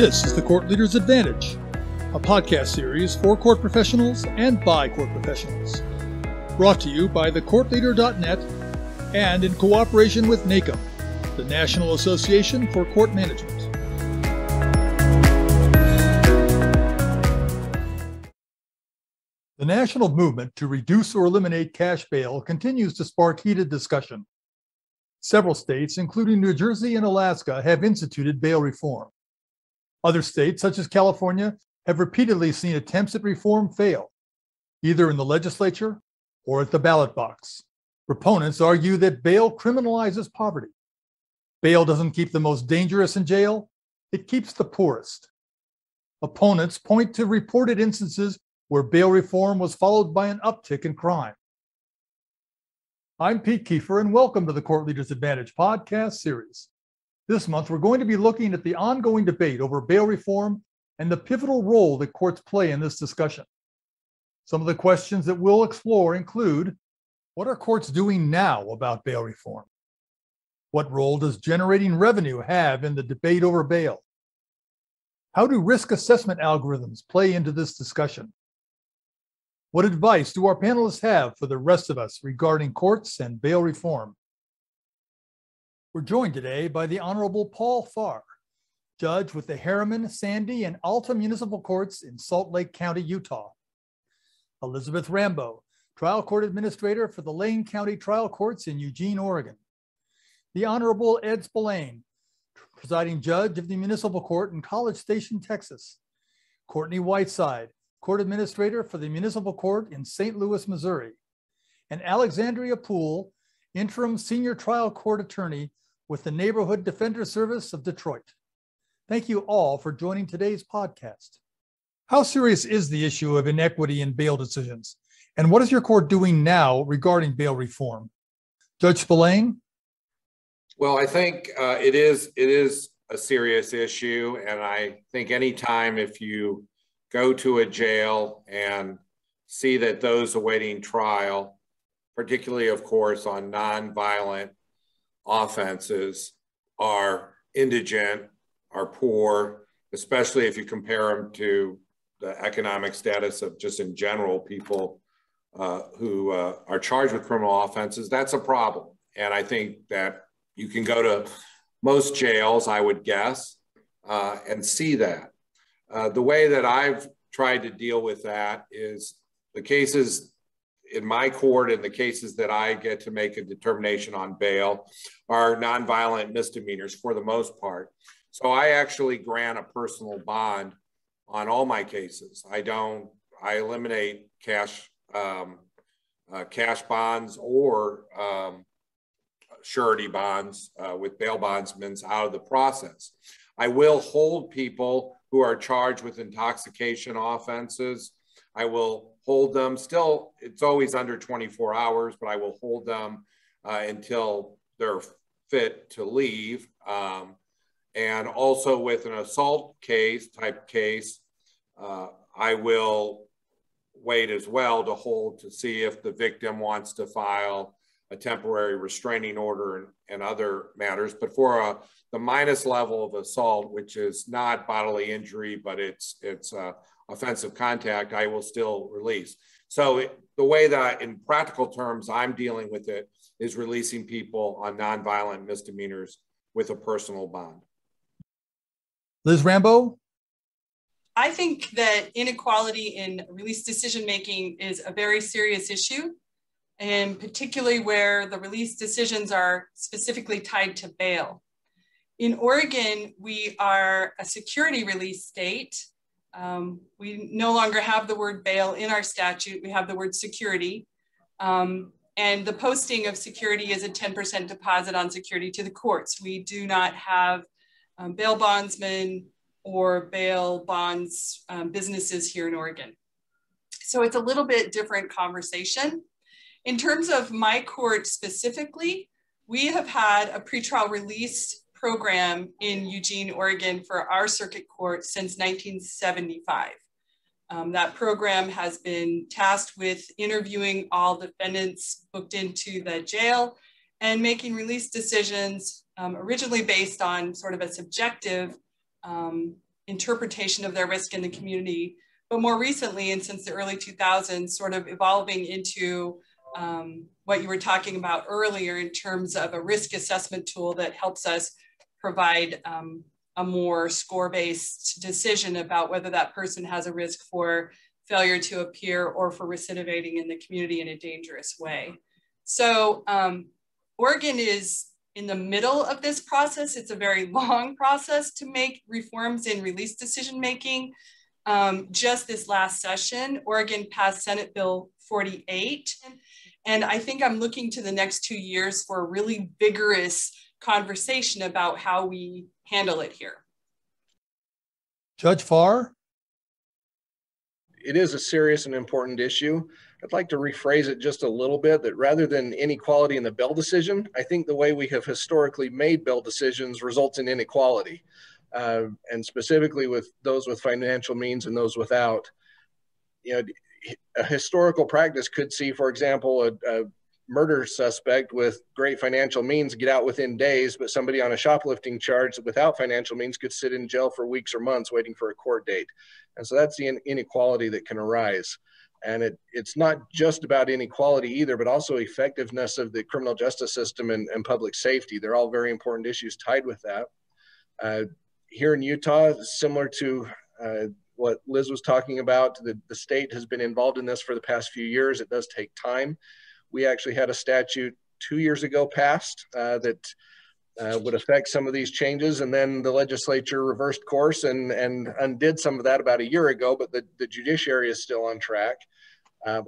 This is the Court Leader's Advantage, a podcast series for court professionals and by court professionals. Brought to you by thecourtleader.net and in cooperation with NACM, the National Association for Court Management. The national movement to reduce or eliminate cash bail continues to spark heated discussion. Several states, including New Jersey and Alaska, have instituted bail reform. Other states, such as California, have repeatedly seen attempts at reform fail, either in the legislature or at the ballot box. Proponents argue that bail criminalizes poverty. Bail doesn't keep the most dangerous in jail, it keeps the poorest. Opponents point to reported instances where bail reform was followed by an uptick in crime. I'm Pete Kiefer, and welcome to the Court Leader's Advantage podcast series. This month, we're going to be looking at the ongoing debate over bail reform and the pivotal role that courts play in this discussion. Some of the questions that we'll explore include: what are courts doing now about bail reform? What role does generating revenue have in the debate over bail? How do risk assessment algorithms play into this discussion? What advice do our panelists have for the rest of us regarding courts and bail reform? We're joined today by the Honorable Paul Farr, judge with the Harriman, Sandy, and Alta Municipal Courts in Salt Lake County, Utah. Elizabeth Rambo, trial court administrator for the Lane County Trial Courts in Eugene, Oregon. The Honorable Ed Spillane, presiding judge of the Municipal Court in College Station, Texas. Courtney Whiteside, court administrator for the Municipal Court in St. Louis, Missouri. And Alexandria Poole, interim senior trial court attorney with the Neighborhood Defender Service of Detroit. Thank you all for joining today's podcast. How serious is the issue of inequity in bail decisions? And what is your court doing now regarding bail reform? Judge Spillane? Well, I think it is a serious issue. And I think anytime if you go to a jail and see that those awaiting trial, particularly, of course, on nonviolent offenses, are indigent, are poor, especially if you compare them to the economic status of just in general people who are charged with criminal offenses, that's a problem. And I think that you can go to most jails, I would guess, and see that. The way that I've tried to deal with that is the cases in my court and the cases that I get to make a determination on bail are nonviolent misdemeanors for the most part. So I actually grant a personal bond on all my cases. I eliminate cash bonds or surety bonds with bail bondsmen out of the process. I will hold people who are charged with intoxication offenses. I will hold them still, it's always under 24 hours, but I will hold them until they're fit to leave. And also with an assault type case, I will wait as well to hold to see if the victim wants to file a temporary restraining order and other matters. But for the minus level of assault, which is not bodily injury, but it's offensive contact, I will still release. So the way that in practical terms I'm dealing with it is releasing people on nonviolent misdemeanors with a personal bond. Liz Rambo? I think that inequality in release decision-making is a very serious issue, and particularly where the release decisions are specifically tied to bail. In Oregon, we are a security release state. We no longer have the word bail in our statute. We have the word security. And the posting of security is a 10% deposit on security to the courts. We do not have bail bondsmen or bail bonds businesses here in Oregon. So it's a little bit different conversation. In terms of my court specifically, we have had a pretrial release program in Eugene, Oregon for our circuit court since 1975. That program has been tasked with interviewing all defendants booked into the jail and making release decisions originally based on sort of a subjective interpretation of their risk in the community. But more recently, and since the early 2000s, sort of evolving into what you were talking about earlier in terms of a risk assessment tool that helps us provide a more score-based decision about whether that person has a risk for failure to appear or for recidivating in the community in a dangerous way. So Oregon is in the middle of this process. It's a very long process to make reforms in release decision-making. Just this last session, Oregon passed Senate Bill 48. And I think I'm looking to the next 2 years for a really vigorous conversation about how we handle it here. Judge Farr? It is a serious and important issue. I'd like to rephrase it just a little bit, that rather than inequality in the bail decision, I think the way we have historically made bail decisions results in inequality. And specifically with those with financial means and those without. You know, a historical practice could see, for example, a murder suspect with great financial means get out within days, but somebody on a shoplifting charge without financial means could sit in jail for weeks or months waiting for a court date. And so that's the inequality that can arise. And it's not just about inequality either, but also effectiveness of the criminal justice system and public safety. They're all very important issues tied with that. Here in Utah, similar to what Liz was talking about, the state has been involved in this for the past few years. It does take time. We actually had a statute 2 years ago passed that would affect some of these changes, and then the legislature reversed course and undid some of that about a year ago, but the judiciary is still on track.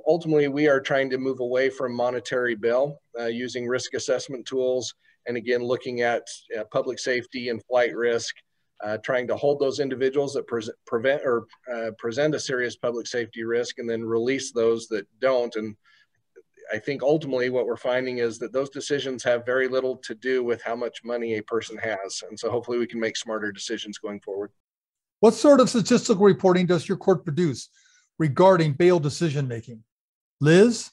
Ultimately, we are trying to move away from monetary bail using risk assessment tools, and again, looking at public safety and flight risk, trying to hold those individuals that present a serious public safety risk, and then release those that don't. And I think ultimately what we're finding is that those decisions have very little to do with how much money a person has. And so hopefully we can make smarter decisions going forward. What sort of statistical reporting does your court produce regarding bail decision-making? Liz?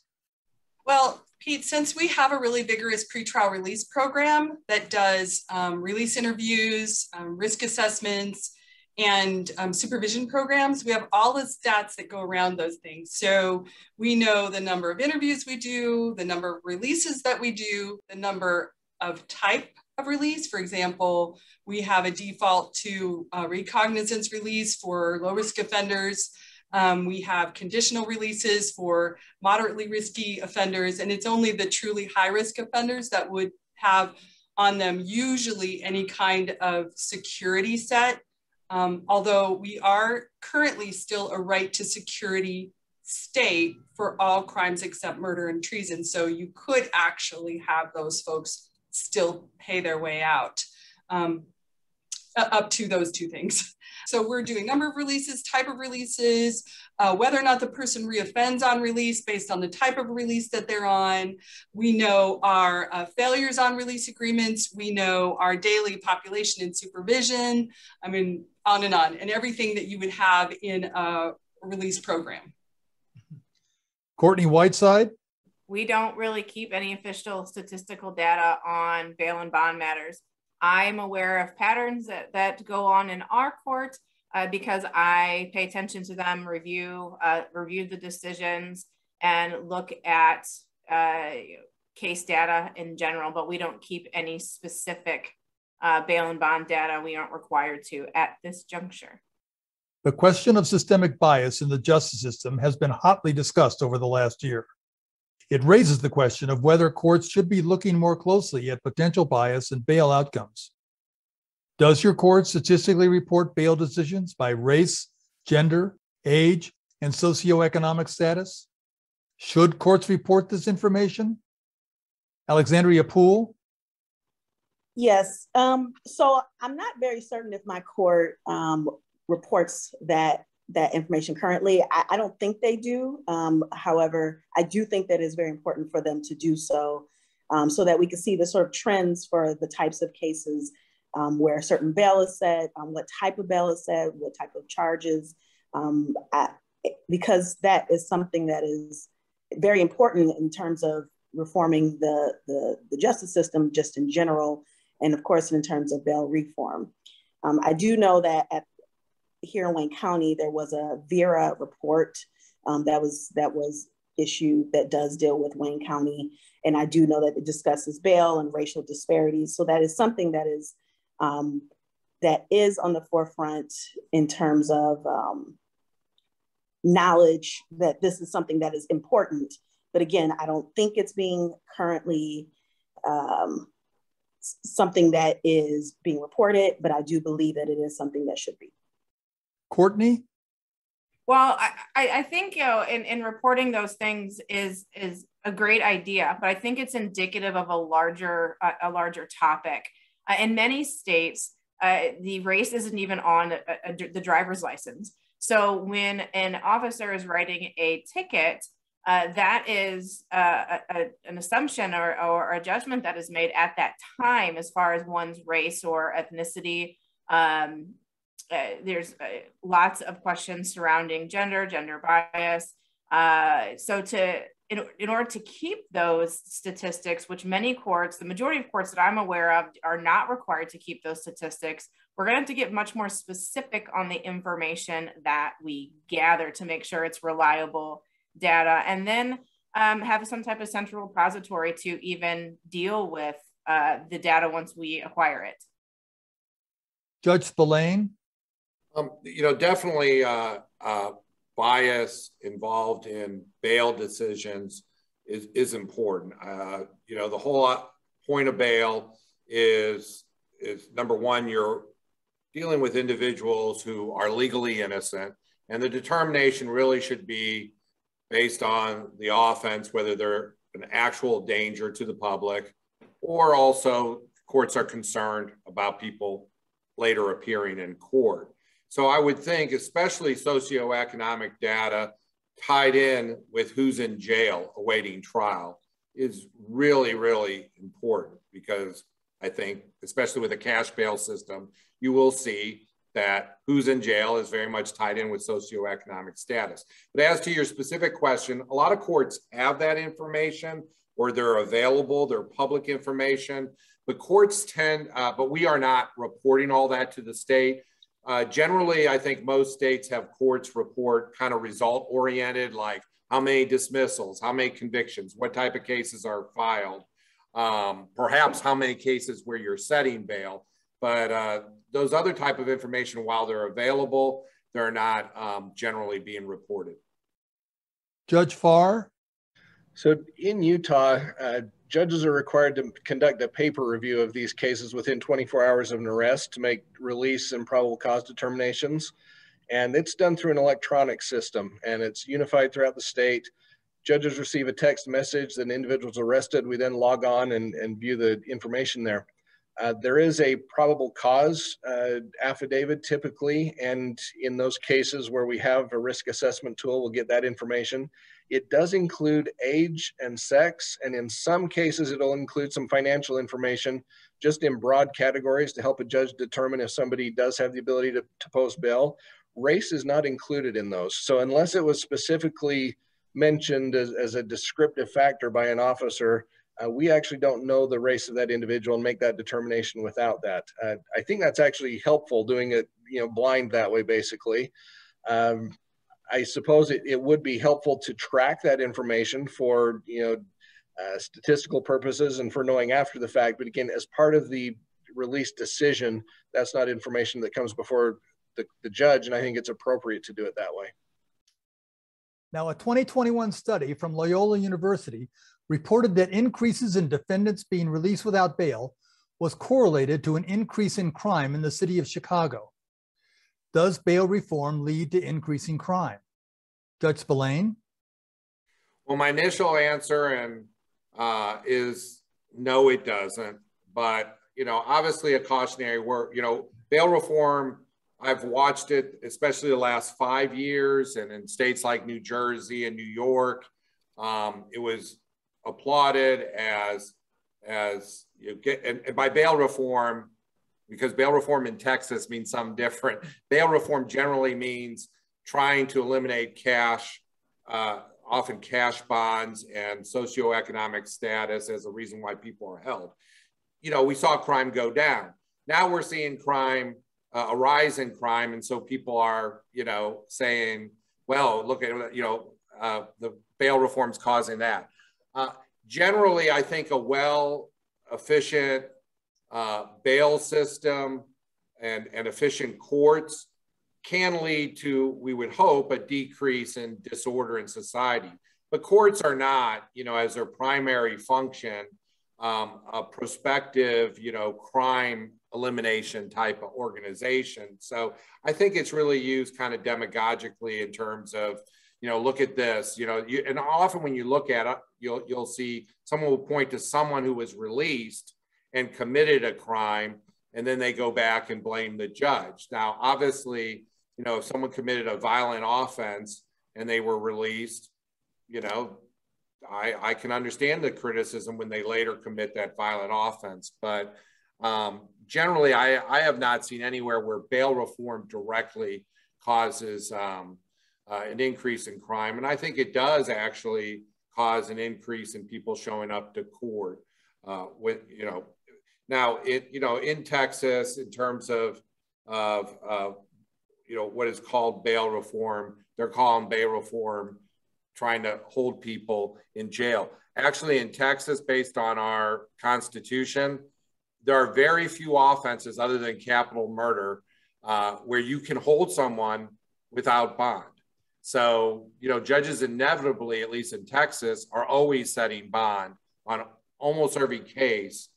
Well, Pete, since we have a really vigorous pretrial release program that does release interviews, risk assessments, and supervision programs, we have all the stats that go around those things. So we know the number of interviews we do, the number of releases that we do, the number of type of release. For example, we have a default to recognizance release for low-risk offenders. We have conditional releases for moderately risky offenders, and it's only the truly high-risk offenders that would have on them usually any kind of security set. Although we are currently still a right to security state for all crimes except murder and treason. So you could actually have those folks still pay their way out up to those two things. So we're doing number of releases, type of releases, whether or not the person reoffends on release based on the type of release that they're on. We know our failures on release agreements. We know our daily population and supervision. I mean, on, and everything that you would have in a release program. Courtney Whiteside? We don't really keep any official statistical data on bail and bond matters. I'm aware of patterns that go on in our court because I pay attention to them, review the decisions, and look at case data in general, but we don't keep any specific bail and bond data. We aren't required to at this juncture. The question of systemic bias in the justice system has been hotly discussed over the last year. It raises the question of whether courts should be looking more closely at potential bias in bail outcomes. Does your court statistically report bail decisions by race, gender, age, and socioeconomic status? Should courts report this information? Alexandria Poole? Yes. So I'm not very certain if my court reports that information currently. I don't think they do. However, I do think that it's very important for them to do so, so that we can see the sort of trends for the types of cases where certain bail is set, what type of bail is set, what type of charges, because that is something that is very important in terms of reforming the justice system just in general, and of course in terms of bail reform. I do know that here in Wayne County, there was a VERA report that was issued that does deal with Wayne County. And I do know that it discusses bail and racial disparities. So that is something that is on the forefront in terms of knowledge that this is something that is important. But again, I don't think it's being currently something that is being reported, but I do believe that it is something that should be. Courtney? Well, I think, you know, in reporting those things is a great idea, but I think it's indicative of a larger topic. In many states, the race isn't even on the driver's license. So when an officer is writing a ticket, that is an assumption or a judgment that is made at that time as far as one's race or ethnicity. There's lots of questions surrounding gender bias. So in order to keep those statistics, which many courts, the majority of courts that I'm aware of, are not required to keep those statistics, we're going to have to get much more specific on the information that we gather to make sure it's reliable data, and then have some type of central repository to even deal with the data once we acquire it. Judge Spillane? You know, definitely bias involved in bail decisions is important. You know, the whole point of bail is number one, you're dealing with individuals who are legally innocent, and the determination really should be based on the offense, whether they're an actual danger to the public, or also courts are concerned about people later appearing in court. So I would think, especially socioeconomic data tied in with who's in jail awaiting trial is really, really important, because I think, especially with a cash bail system, you will see that who's in jail is very much tied in with socioeconomic status. But as to your specific question, a lot of courts have that information, or they're available, they're public information, but courts tend, but we are not reporting all that to the state. Generally, I think most states have courts report kind of result oriented, like how many dismissals, how many convictions, what type of cases are filed, perhaps how many cases where you're setting bail. But those other type of information, while they're available, they're not generally being reported. Judge Farr? So in Utah, judges are required to conduct a paper review of these cases within 24 hours of an arrest to make release and probable cause determinations. And it's done through an electronic system, and it's unified throughout the state. Judges receive a text message that an individual's arrested. We then log on and view the information there. There is a probable cause affidavit typically, and in those cases where we have a risk assessment tool, we'll get that information. It does include age and sex, and in some cases it'll include some financial information just in broad categories to help a judge determine if somebody does have the ability to post bail. Race is not included in those. So unless it was specifically mentioned as a descriptive factor by an officer, we actually don't know the race of that individual and make that determination without that. I think that's actually helpful, doing it, you know, blind that way, basically. I suppose it would be helpful to track that information for, you know, statistical purposes and for knowing after the fact. But again, as part of the release decision, that's not information that comes before the judge, and I think it's appropriate to do it that way. Now, a 2021 study from Loyola University reported that increases in defendants being released without bail was correlated to an increase in crime in the city of Chicago. Does bail reform lead to increasing crime? Judge Spillane? Well, my initial answer is no, it doesn't. But, you know, obviously a cautionary word, you know, bail reform, I've watched it, especially the last 5 years, and in states like New Jersey and New York, it was applauded as you get, and by bail reform, because bail reform in Texas means something different. Bail reform generally means trying to eliminate cash, often cash bonds and socioeconomic status as a reason why people are held. You know, we saw crime go down. Now we're seeing crime a rise in crime. And so people are, saying, well, look at, the bail reform's causing that. Generally, I think a efficient bail system and efficient courts can lead to, we would hope, a decrease in disorder in society. But courts are not, as their primary function, a prospective, crime elimination type of organization. So I think it's really used kind of demagogically in terms of, look at this, and often when you look at it, you'll see someone will point to someone who was released and committed a crime, and then they go back and blame the judge. Now, obviously, if someone committed a violent offense and they were released, I can understand the criticism when they later commit that violent offense. But generally, I have not seen anywhere where bail reform directly causes an increase in crime. And I think it does actually cause an increase in people showing up to court. Now, in Texas, in terms of what is called bail reform, they're calling bail reform trying to hold people in jail. Actually, in Texas, based on our Constitution, there are very few offenses other than capital murder where you can hold someone without bond. So, judges inevitably, at least in Texas, are always setting bond on almost every case,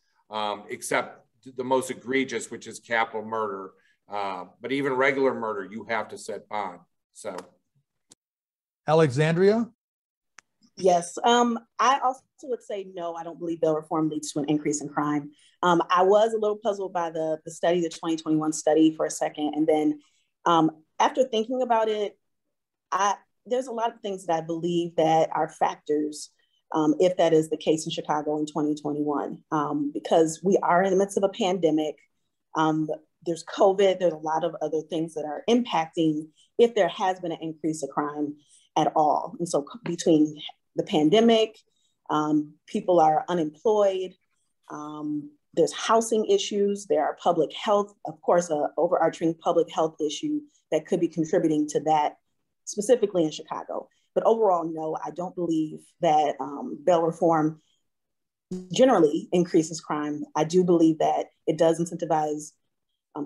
except the most egregious, which is capital murder. But even regular murder, you have to set bond. So, Alexandria? Yes, I also would say no, I don't believe bail reform leads to an increase in crime. I was a little puzzled by the study, the 2021 study for a second. And then after thinking about it, there's a lot of things that I believe that are factors, if that is the case in Chicago in 2021, because we are in the midst of a pandemic. There's COVID, there's a lot of other things that are impacting if there has been an increase of crime at all. And so between the pandemic, people are unemployed, there's housing issues, there are public health, of course, an overarching public health issue that could be contributing to that, specifically in Chicago. But overall, no, I don't believe that bail reform generally increases crime. I do believe that it does incentivize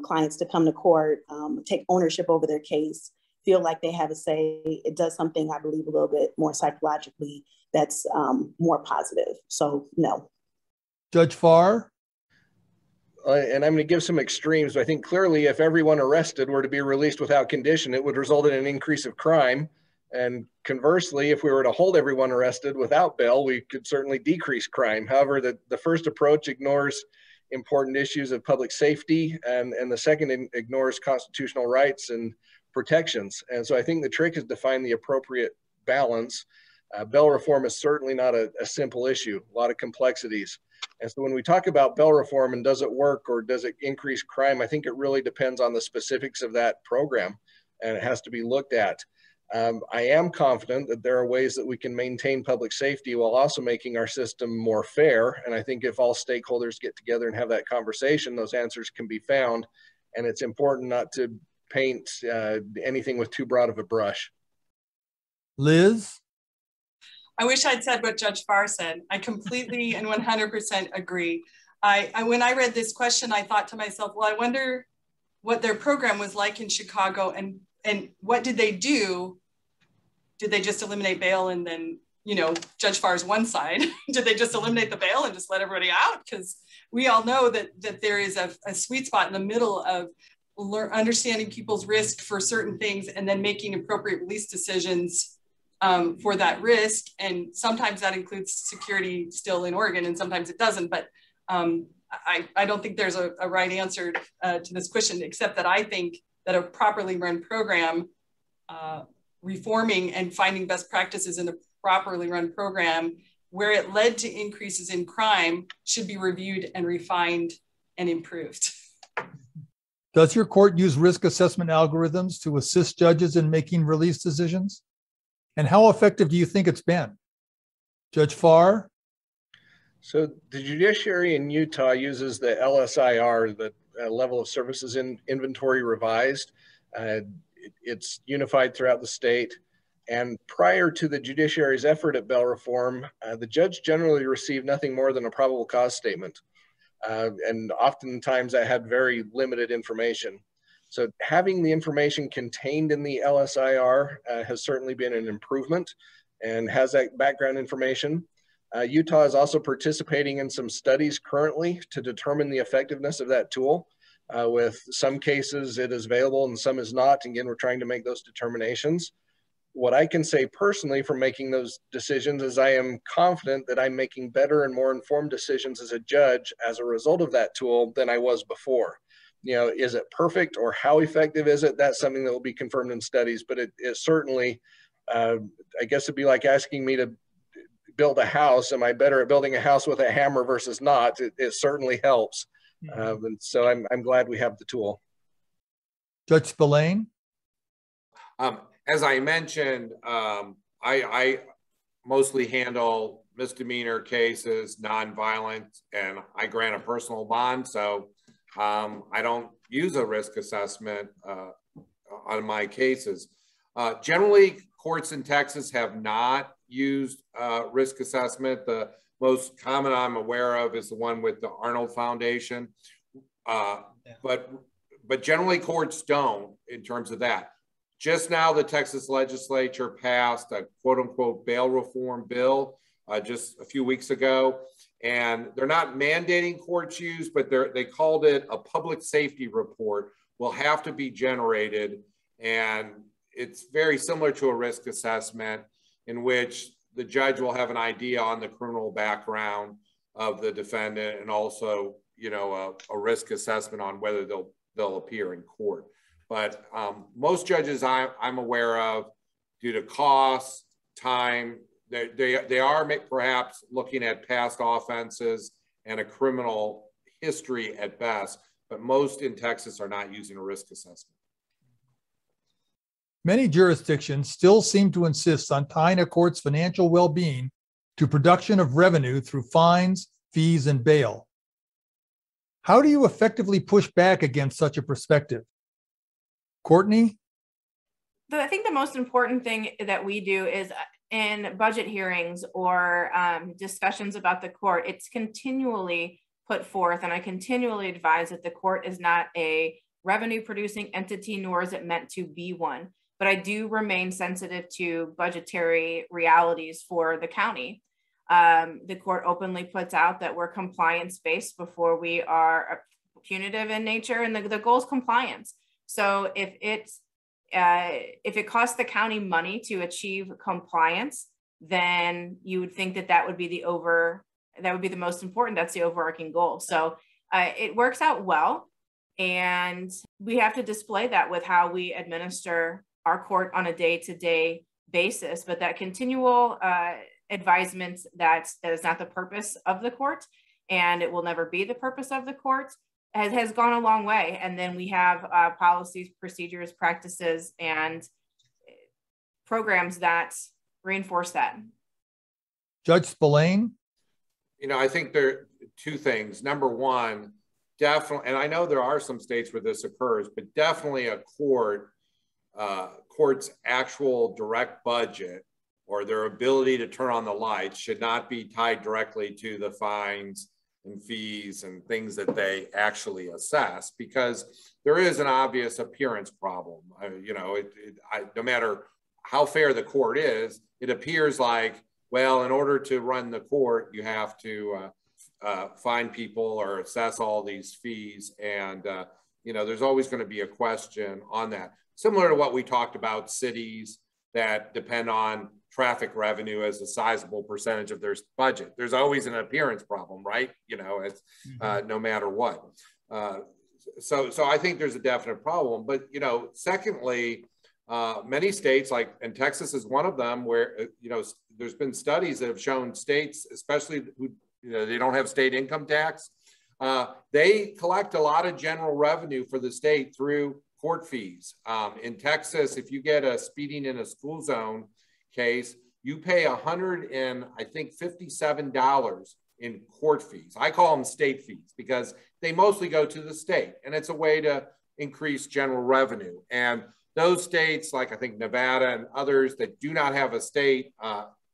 clients to come to court, take ownership over their case, feel like they have a say. It does something, I believe, a little bit more psychologically that's more positive. So, no. Judge Farr? And I'm going to give some extremes, but I think clearly if everyone arrested were to be released without condition, it would result in an increase of crime. And conversely, if we were to hold everyone arrested without bail, we could certainly decrease crime. However, the first approach ignores important issues of public safety, and the second ignores constitutional rights and protections. And so I think the trick is to find the appropriate balance. Bail reform is certainly not a simple issue, a lot of complexities. And so when we talk about bail reform and does it work or does it increase crime, I think it really depends on the specifics of that program, and it has to be looked at. I am confident that there are ways that we can maintain public safety while also making our system more fair. And I think if all stakeholders get together and have that conversation, those answers can be found. And it's important not to paint anything with too broad of a brush. Liz? I wish I'd said what Judge Farr said. I completely and 100% agree. When I read this question, I thought to myself, well, I wonder what their program was like in Chicago, and what did they do? Did they just eliminate bail and then, Judge Farr's one side, did they just eliminate the bail and just let everybody out? Because we all know that there is a sweet spot in the middle of understanding people's risk for certain things and then making appropriate release decisions for that risk. And sometimes that includes security still in Oregon, and sometimes it doesn't. But I don't think there's a right answer to this question, except that I think that a properly run program, reforming and finding best practices in a properly run program where it led to increases in crime should be reviewed and refined and improved. Does your court use risk assessment algorithms to assist judges in making release decisions? And how effective do you think it's been? Judge Farr? So the judiciary in Utah uses the LSIR, the level of services in inventory revised. It's unified throughout the state. And prior to the judiciary's effort at bail reform, the judge generally received nothing more than a probable cause statement. And oftentimes that had very limited information. So having the information contained in the LSIR has certainly been an improvement and has that background information. Utah is also participating in some studies currently to determine the effectiveness of that tool. With some cases it is available and some is not. Again, we're trying to make those determinations. What I can say personally from making those decisions is I am confident that I'm making better and more informed decisions as a judge as a result of that tool than I was before. You know, is it perfect or how effective is it? That's something that will be confirmed in studies, but it certainly, I guess it'd be like asking me to build a house. Am I better at building a house with a hammer versus not? It certainly helps. And so I'm glad we have the tool. Judge Spillane? As I mentioned, I mostly handle misdemeanor cases, nonviolent, and I grant a personal bond. So I don't use a risk assessment on my cases. Generally, courts in Texas have not used risk assessment. The most common I'm aware of is the one with the Arnold Foundation. But generally courts don't in terms of that. Just now, the Texas legislature passed a quote unquote bail reform bill just a few weeks ago. And they're not mandating courts use, but they called it a public safety report will have to be generated. And it's very similar to a risk assessment in which the judge will have an idea on the criminal background of the defendant and also, you know, a risk assessment on whether they'll appear in court. But most judges I'm aware of, due to cost, time, they are perhaps looking at past offenses and a criminal history at best, but most in Texas are not using a risk assessment. Many jurisdictions still seem to insist on tying a court's financial well-being to production of revenue through fines, fees, and bail. How do you effectively push back against such a perspective? Courtney? I think the most important thing that we do is in budget hearings or discussions about the court, it's continually put forth, and I continually advise that the court is not a revenue producing entity, nor is it meant to be one. But I do remain sensitive to budgetary realities for the county. The court openly puts out that we're compliance based before we are punitive in nature, and the goal is compliance. So if it costs the county money to achieve compliance, then you would think that would be the most important. That's the overarching goal. So it works out well, and we have to display that with how we administer our court on a day-to-day basis. But that continual advisement that is not the purpose of the court, and it will never be the purpose of the court, has gone a long way. And then we have policies, procedures, practices, and programs that reinforce that. Judge Spillane? You know, I think there are two things. Number one, definitely, and I know there are some states where this occurs, but definitely a court's actual direct budget or their ability to turn on the lights should not be tied directly to the fines and fees and things that they actually assess, because there is an obvious appearance problem. You know, no matter how fair the court is, it appears like, well, in order to run the court, you have to fine people or assess all these fees. And, you know, there's always going to be a question on that. Similar to what we talked about, cities that depend on traffic revenue as a sizable percentage of their budget. There's always an appearance problem, right? You know, it's no matter what. So I think there's a definite problem. But, you know, secondly, many states, and Texas is one of them, where, you know, there's been studies that have shown states, especially who, you know, they don't have state income tax, they collect a lot of general revenue for the state through court fees. In Texas, if you get a speeding in a school zone case, you pay $157 in court fees. I call them state fees because they mostly go to the state, and it's a way to increase general revenue. And those states, like I think Nevada and others that do not have a state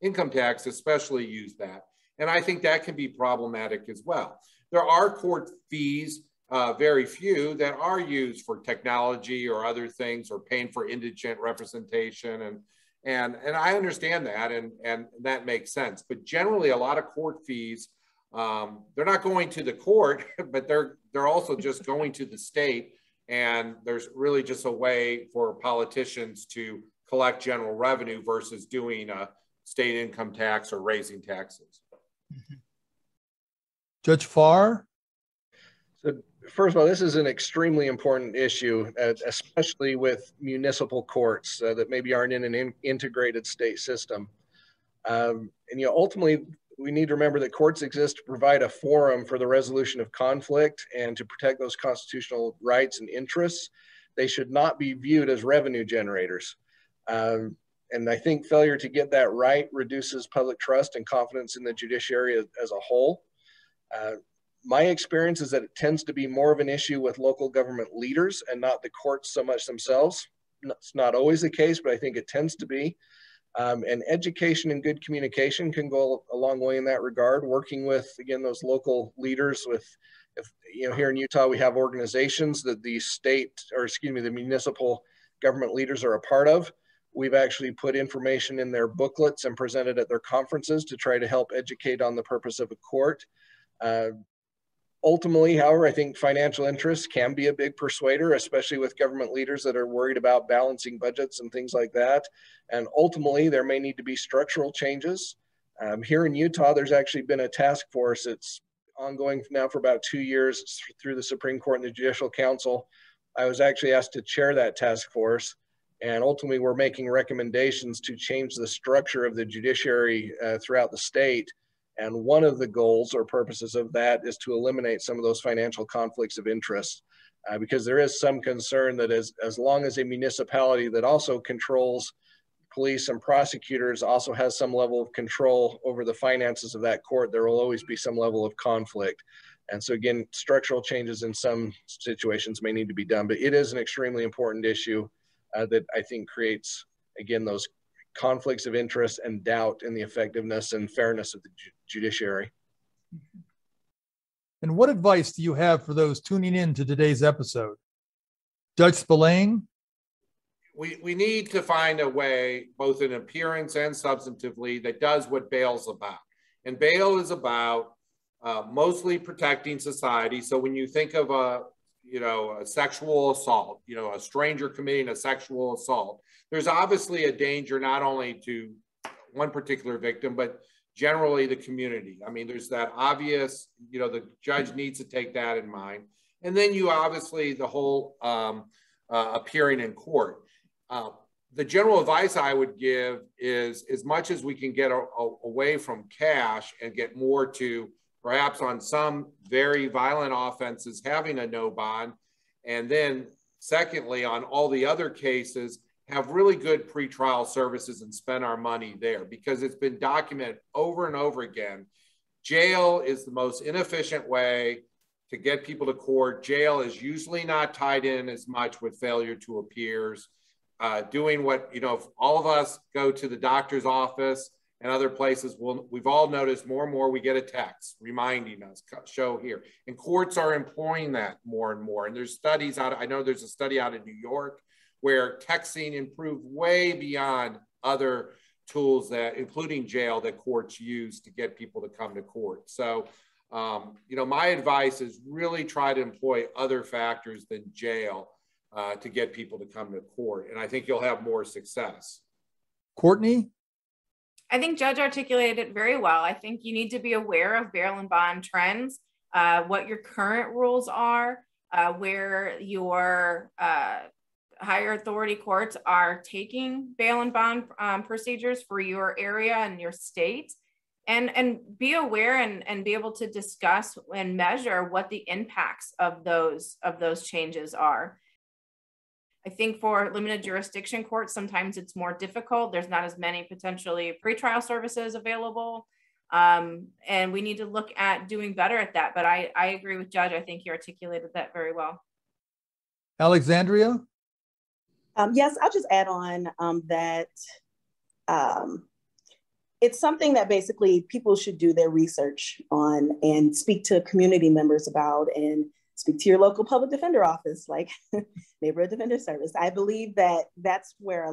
income tax, especially use that. And I think that can be problematic as well. There are court fees, very few, that are used for technology or other things, or paying for indigent representation. And I understand that, and that makes sense. But generally, a lot of court fees, they're not going to the court, but they're also just going to the state. And there's really just a way for politicians to collect general revenue versus doing a state income tax or raising taxes. Judge Farr? So first of all, this is an extremely important issue, especially with municipal courts that maybe aren't in an integrated state system. And ultimately, we need to remember that courts exist to provide a forum for the resolution of conflict and to protect those constitutional rights and interests. They should not be viewed as revenue generators. And I think failure to get that right reduces public trust and confidence in the judiciary as a whole. My experience is that it tends to be more of an issue with local government leaders and not the courts so much themselves. It's not always the case, but I think it tends to be. And education and good communication can go a long way in that regard. Working with, again, those local leaders here in Utah, we have organizations that the the municipal government leaders are a part of. We've actually put information in their booklets and presented at their conferences to try to help educate on the purpose of a court. Ultimately, however, I think financial interests can be a big persuader, especially with government leaders that are worried about balancing budgets and things like that. And ultimately, there may need to be structural changes. Here in Utah, there's actually been a task force. It's ongoing now for about 2 years through the Supreme Court and the Judicial Council. I was actually asked to chair that task force. And ultimately, we're making recommendations to change the structure of the judiciary throughout the state. And one of the goals or purposes of that is to eliminate some of those financial conflicts of interest, because there is some concern that as long as a municipality that also controls police and prosecutors also has some level of control over the finances of that court, there will always be some level of conflict. And so again, structural changes in some situations may need to be done, but it is an extremely important issue that I think creates, again, those conflicts of interest and doubt in the effectiveness and fairness of the judiciary. And what advice do you have for those tuning in to today's episode? Judge Spillane? We need to find a way, both in appearance and substantively, that does what bail's about. And bail is about mostly protecting society. So when you think of a sexual assault, a stranger committing a sexual assault, there's obviously a danger not only to one particular victim, but generally the community. I mean, there's that obvious, the judge needs to take that in mind. And then you obviously, the whole appearing in court. The general advice I would give is, as much as we can get away from cash and get more to perhaps on some very violent offenses having a no bond, and then secondly, on all the other cases, have really good pretrial services and spend our money there, because it's been documented over and over again. Jail is the most inefficient way to get people to court. Jail is usually not tied in as much with failure to appears. Doing what, if all of us go to the doctor's office and other places, we've all noticed more and more we get a text reminding us, show here. And courts are employing that more and more. And there's studies out, I know there's a study out in New York where texting improved way beyond other tools that, including jail, that courts use to get people to come to court. So, my advice is really try to employ other factors than jail to get people to come to court. And I think you'll have more success. Courtney? I think Judge articulated it very well. I think you need to be aware of bail and bond trends, what your current rules are, where your higher authority courts are taking bail and bond procedures for your area and your state, and be aware and be able to discuss and measure what the impacts of those changes are. I think for limited jurisdiction courts, sometimes it's more difficult. There's not as many potentially pretrial services available. And we need to look at doing better at that. But I agree with Judge. I think he articulated that very well. Alexandria? Yes, I'll just add on that it's something that basically people should do their research on and speak to community members about, and speak to your local public defender office, like Neighborhood Defender Service. I believe that that's where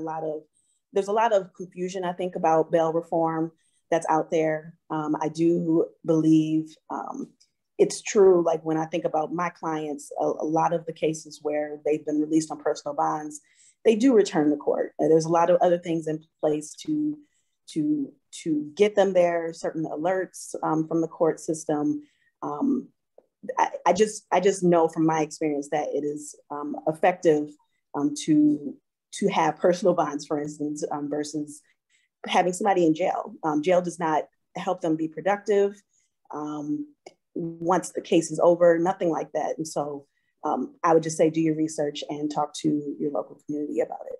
there's a lot of confusion, I think, about bail reform that's out there. I do believe it's true, like when I think about my clients, a lot of the cases where they've been released on personal bonds, they do return to court. There's a lot of other things in place to get them there, certain alerts from the court system. I just know from my experience that it is effective to have personal bonds, for instance, versus having somebody in jail. Jail does not help them be productive once the case is over, nothing like that. And so I would just say, do your research and talk to your local community about it.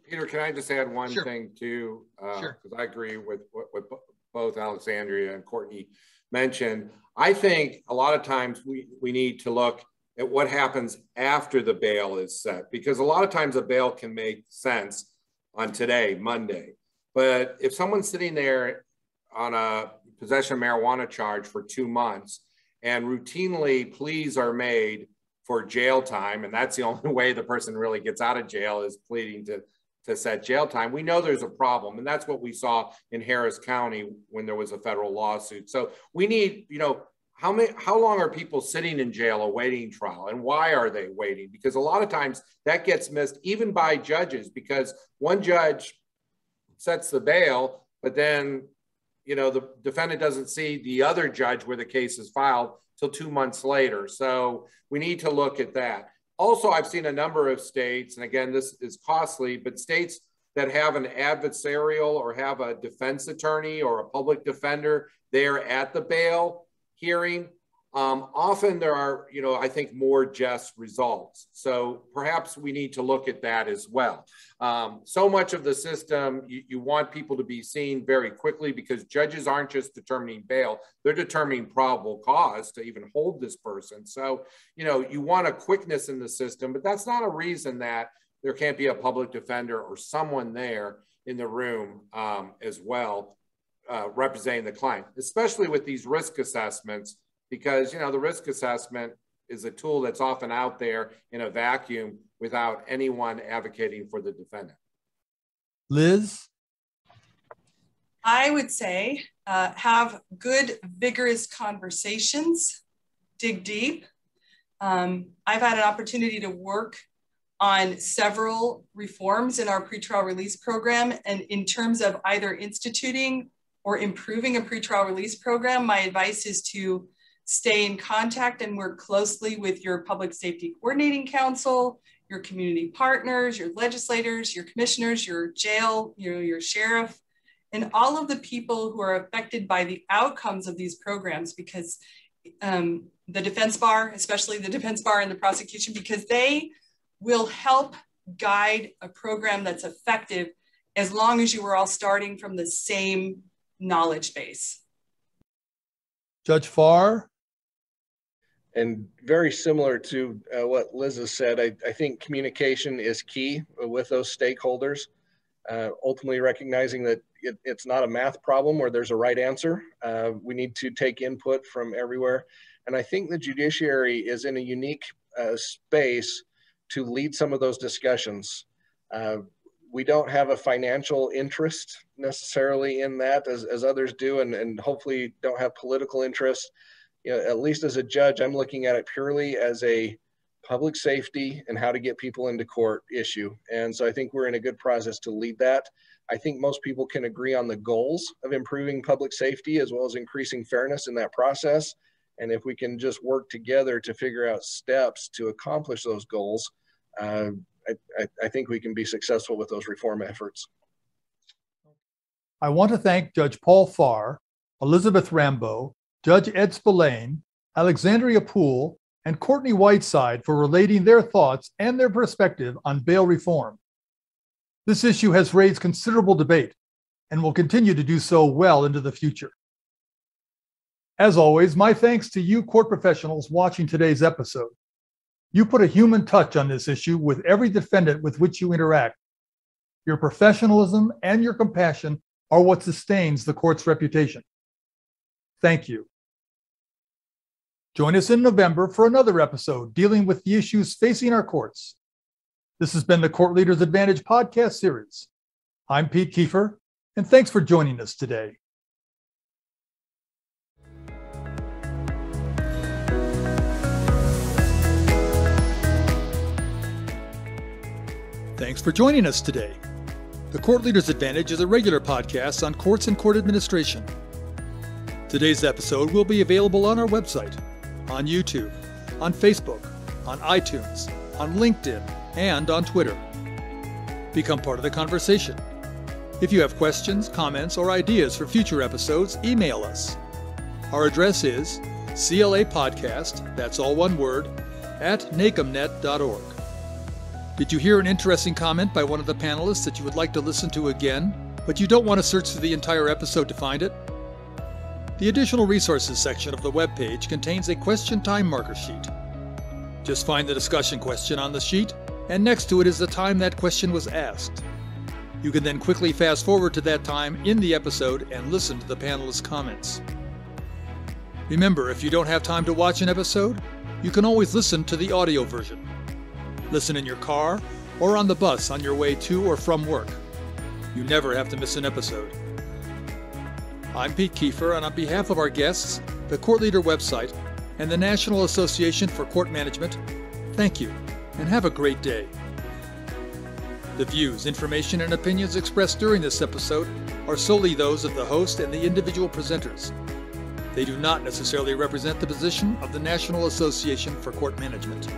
Peter, can I just add one Sure. thing too? Sure. Because I agree with what both Alexandria and Courtney mentioned. I think a lot of times we need to look at what happens after the bail is set, because a lot of times a bail can make sense on today, Monday. But if someone's sitting there on a possession of marijuana charge for 2 months and routinely pleas are made for jail time, and that's the only way the person really gets out of jail is pleading to set jail time, we know there's a problem. And that's what we saw in Harris County when there was a federal lawsuit. So we need, how long are people sitting in jail awaiting trial, and why are they waiting? Because a lot of times that gets missed even by judges, because one judge sets the bail, but then, the defendant doesn't see the other judge where the case is filed till 2 months later. So we need to look at that. Also, I've seen a number of states, and again, this is costly, but states that have an adversarial or have a defense attorney or a public defender there at the bail hearing, often there are, I think more just results. So perhaps we need to look at that as well. So much of the system, you want people to be seen very quickly, because judges aren't just determining bail, they're determining probable cause to even hold this person. So, you want a quickness in the system, but that's not a reason that there can't be a public defender or someone there in the room as well, representing the client, especially with these risk assessments, because, the risk assessment is a tool that's often out there in a vacuum without anyone advocating for the defendant. Liz? I would say have good, vigorous conversations, dig deep. I've had an opportunity to work on several reforms in our pretrial release program, and in terms of either instituting or improving a pretrial release program, my advice is to stay in contact and work closely with your public safety coordinating council, your community partners, your legislators, your commissioners, your jail, your sheriff, and all of the people who are affected by the outcomes of these programs, because the defense bar, especially the defense bar and the prosecution, because they will help guide a program that's effective as long as you are all starting from the same knowledge base. Judge Farr? And very similar to what Liz has said, I think communication is key with those stakeholders, ultimately recognizing that it's not a math problem where there's a right answer. We need to take input from everywhere. And I think the judiciary is in a unique space to lead some of those discussions. We don't have a financial interest necessarily in that as others do, and hopefully don't have political interest. At least as a judge, I'm looking at it purely as a public safety and how to get people into court issue. And so I think we're in a good process to lead that. I think most people can agree on the goals of improving public safety as well as increasing fairness in that process. And if we can just work together to figure out steps to accomplish those goals, I think we can be successful with those reform efforts. I want to thank Judge Paul Farr, Elizabeth Rambo, Judge Ed Spillane, Alexandria Poole, and Courtney Whiteside for relating their thoughts and their perspective on bail reform. This issue has raised considerable debate and will continue to do so well into the future. As always, my thanks to you court professionals watching today's episode. You put a human touch on this issue with every defendant with which you interact. Your professionalism and your compassion are what sustains the court's reputation. Thank you. Join us in November for another episode dealing with the issues facing our courts. This has been the Court Leaders Advantage podcast series. I'm Pete Kiefer, and thanks for joining us today. Thanks for joining us today. The Court Leaders Advantage is a regular podcast on courts and court administration. Today's episode will be available on our website, on YouTube, on Facebook, on iTunes, on LinkedIn, and on Twitter. Become part of the conversation. If you have questions, comments, or ideas for future episodes, email us. Our address is CLApodcast, that's all one word, @nacomnet.org. Did you hear an interesting comment by one of the panelists that you would like to listen to again, but you don't want to search through the entire episode to find it? The additional resources section of the webpage contains a question time marker sheet. Just find the discussion question on the sheet, and next to it is the time that question was asked. You can then quickly fast forward to that time in the episode and listen to the panelists' comments. Remember, if you don't have time to watch an episode, you can always listen to the audio version. Listen in your car or on the bus on your way to or from work. You never have to miss an episode. I'm Pete Kiefer, and on behalf of our guests, the Court Leader website, and the National Association for Court Management, thank you, and have a great day. The views, information, and opinions expressed during this episode are solely those of the host and the individual presenters. They do not necessarily represent the position of the National Association for Court Management.